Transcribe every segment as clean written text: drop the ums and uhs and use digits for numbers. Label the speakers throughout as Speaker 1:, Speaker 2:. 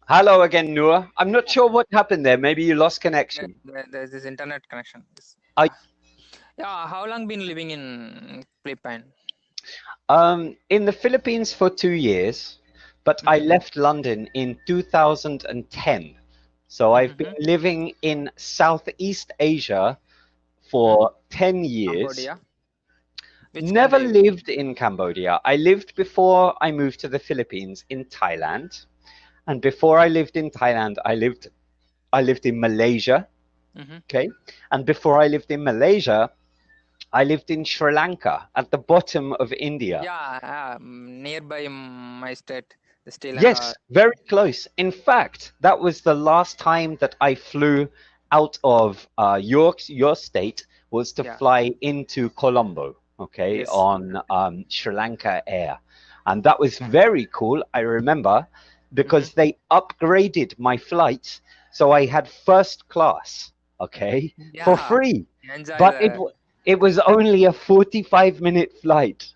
Speaker 1: Hello again, Noor. I'm not
Speaker 2: Yeah,
Speaker 1: sure what happened there. Maybe you lost
Speaker 2: there,
Speaker 1: connection.
Speaker 2: there's this internet connection.
Speaker 1: I
Speaker 2: Yeah, how long been living in Philippines?
Speaker 1: in the Philippines for 2 years, but I
Speaker 2: Mm-hmm.
Speaker 1: left London in 2010. So I've been
Speaker 2: Mm-hmm.
Speaker 1: living in Southeast Asia
Speaker 2: Mm-hmm.
Speaker 1: for 10 years.
Speaker 2: Cambodia. Which
Speaker 1: Never
Speaker 2: country?
Speaker 1: lived in Cambodia. I lived before I moved to the Philippines in Thailand, and before I lived in Thailand, I lived in Malaysia.
Speaker 2: Mm-hmm.
Speaker 1: Okay, and before I lived in Malaysia, I lived in Sri Lanka at the bottom of India.
Speaker 2: Yeah, nearby my state, the Sri Lanka.
Speaker 1: Yes, very close. In fact, that was the last time that I flew out of your state was to
Speaker 2: Yeah.
Speaker 1: fly into Colombo, okay,
Speaker 2: Yes.
Speaker 1: on Sri Lanka Air. And that was very cool. I remember
Speaker 2: Mm-hmm.
Speaker 1: because they upgraded my flight. So I had first class, okay, for
Speaker 2: Yeah.
Speaker 1: free.
Speaker 2: Enjoy
Speaker 1: But
Speaker 2: the.
Speaker 1: it was only a 45-minute flight.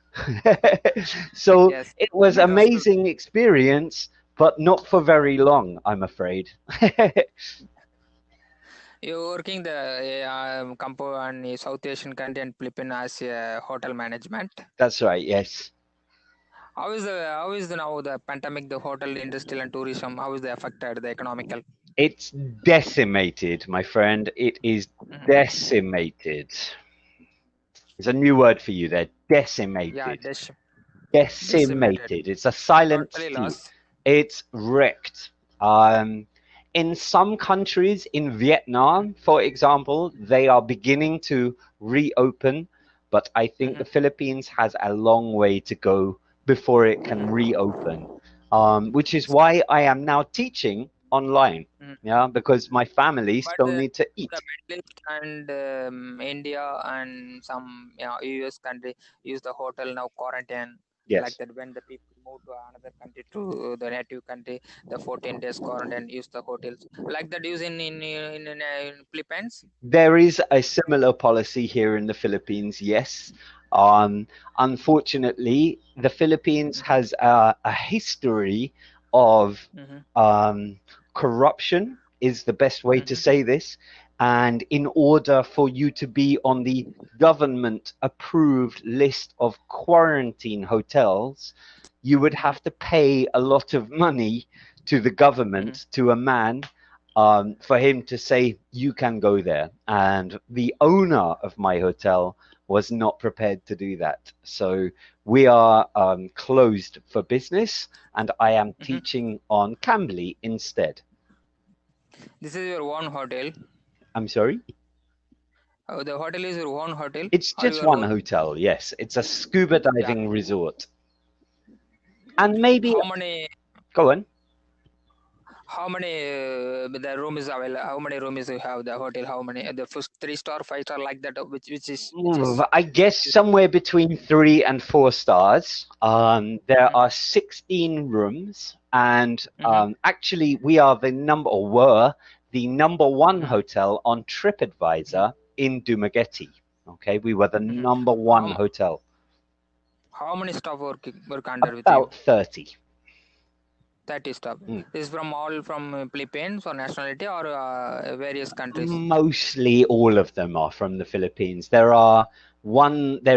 Speaker 1: So
Speaker 2: Yes.
Speaker 1: it was
Speaker 2: It was good.
Speaker 1: amazing experience, but not for very long, I'm afraid.
Speaker 2: You working the Campo and South Asian country and Philippines as hotel management.
Speaker 1: That's right, yes.
Speaker 2: How is now the pandemic, the hotel industry and tourism, how is they affected the economical?
Speaker 1: It's decimated, my friend. It is
Speaker 2: Mhm.
Speaker 1: decimated. There's a new word for you there.
Speaker 2: Yeah,
Speaker 1: Decimated.
Speaker 2: decimated,
Speaker 1: Decimated. It's a silent
Speaker 2: totally
Speaker 1: C.
Speaker 2: lost.
Speaker 1: It's wrecked. Um, in some countries, in Vietnam, for example, they are beginning to reopen, but I think
Speaker 2: Hmm.
Speaker 1: the Philippines has a long way to go before it can reopen, which is why I am now teaching online,
Speaker 2: Hmm.
Speaker 1: yeah, because my family
Speaker 2: But
Speaker 1: still need to eat.
Speaker 2: the Middle East and India and some US country use the hotel now quarantine like
Speaker 1: Yes.
Speaker 2: that. When the people move to another country to the native country, the 14 days quarantine use the hotels like that use in Philippines.
Speaker 1: There is a similar policy here in the Philippines, yes. Um, Unfortunately, the Philippines
Speaker 2: Hmm.
Speaker 1: has a history of
Speaker 2: Hmm.
Speaker 1: um, corruption, is the best way to
Speaker 2: Hmm.
Speaker 1: say this. And in order for you to be on the government approved list of quarantine hotels, you would
Speaker 2: Hmm.
Speaker 1: have to pay a lot of money to the
Speaker 2: Hmm.
Speaker 1: government, to a man, for him to say, you can go there. And the owner of my hotel was not prepared to do that. So we are closed for business, and I am
Speaker 2: Hmm.
Speaker 1: teaching on Cambly instead.
Speaker 2: This is your own hotel.
Speaker 1: I'm sorry?
Speaker 2: The hotel is your own hotel,
Speaker 1: It's
Speaker 2: or
Speaker 1: just
Speaker 2: you are
Speaker 1: one
Speaker 2: working?
Speaker 1: hotel, yes. It's a scuba
Speaker 2: Yeah.
Speaker 1: diving resort. And maybe,
Speaker 2: How many?
Speaker 1: go on.
Speaker 2: How many the room is available? How many rooms you have the hotel? How many the first 3 star, 5 star like that? Which is
Speaker 1: I guess somewhere between 3 and 4 stars. There
Speaker 2: mm-hmm.
Speaker 1: are 16 rooms, and
Speaker 2: Mm-hmm.
Speaker 1: actually, we are the number, or were the number one
Speaker 2: Mm-hmm.
Speaker 1: hotel on TripAdvisor in Dumaguete. Okay, we were the
Speaker 2: Mm-hmm.
Speaker 1: number
Speaker 2: How
Speaker 1: one hotel.
Speaker 2: how many staff work under with you?
Speaker 1: About 30.
Speaker 2: 30 staff.
Speaker 1: Mm.
Speaker 2: This is from all from Philippines or nationality or various countries.
Speaker 1: Mostly all of them are from the Philippines. There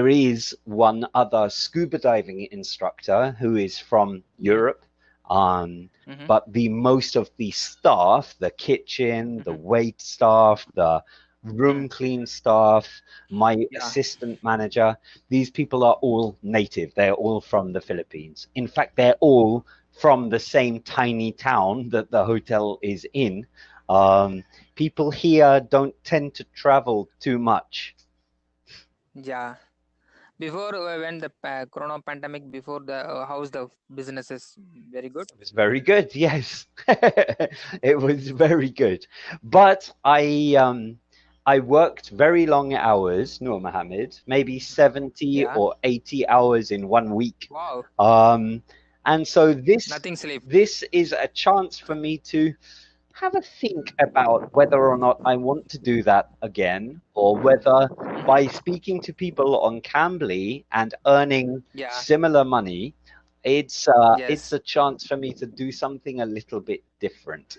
Speaker 1: is one other scuba diving instructor who is from
Speaker 2: Mm-hmm.
Speaker 1: Europe. Um,
Speaker 2: Mm-hmm.
Speaker 1: but the most of the staff, the kitchen, the
Speaker 2: Mm-hmm.
Speaker 1: wait staff, the
Speaker 2: Mm.
Speaker 1: room clean staff, my
Speaker 2: Yeah.
Speaker 1: assistant manager, these people are all native. They're all from the Philippines. In fact, they're all from the same tiny town that the hotel is in. People here don't tend to travel too much.
Speaker 2: Yeah. Before when the corona pandemic, before the how's the businesses very good.
Speaker 1: It was very good, yes. It was very good. But I worked very long hours, Nur Mohammed, maybe 70
Speaker 2: Yeah.
Speaker 1: or 80 hours in 1 week.
Speaker 2: Wow.
Speaker 1: Um, and so
Speaker 2: Nothing sleep.
Speaker 1: this is a chance for me to have a think about whether or not I want to do that again, or whether by
Speaker 2: Mm-hmm.
Speaker 1: speaking to people on Cambly and earning
Speaker 2: Yeah.
Speaker 1: similar money, it's
Speaker 2: Yes.
Speaker 1: a chance for me to do something a little bit different.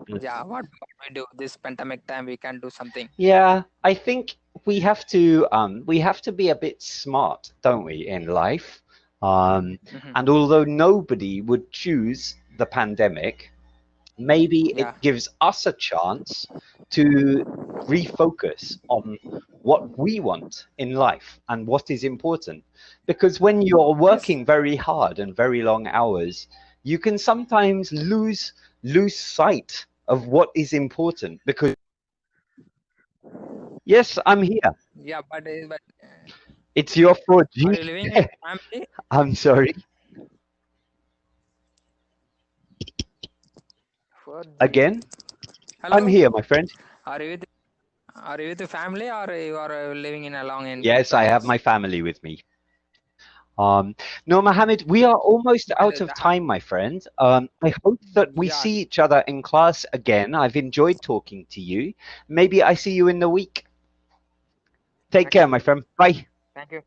Speaker 2: Yeah. What we do this pandemic time, we can do something.
Speaker 1: Yeah, I think we have to be a bit smart, don't we, in life?
Speaker 2: Hmm.
Speaker 1: And although nobody would choose the pandemic, maybe
Speaker 2: Yeah.
Speaker 1: it gives us a chance to refocus on what we want in life and what is important. Because when you're
Speaker 2: Yes.
Speaker 1: working very hard and very long hours, you can sometimes lose sight of what is important. Because yes, I'm here.
Speaker 2: Yeah. But
Speaker 1: It's your 4G.
Speaker 2: are you living in family?
Speaker 1: I'm sorry.
Speaker 2: 4G.
Speaker 1: Again, I'm
Speaker 2: Hello.
Speaker 1: here, my friend.
Speaker 2: Are you with are you with the family, or you are living in along in
Speaker 1: Yes, I have
Speaker 2: friends?
Speaker 1: my family with me. No, Mohammed, we are almost
Speaker 2: But
Speaker 1: out of time, my friend. I hope that we
Speaker 2: yeah.
Speaker 1: see each other in class again. I've enjoyed talking to you. Maybe I see you in the week. Take
Speaker 2: Thank
Speaker 1: care,
Speaker 2: you.
Speaker 1: my friend. Bye.
Speaker 2: Thank you.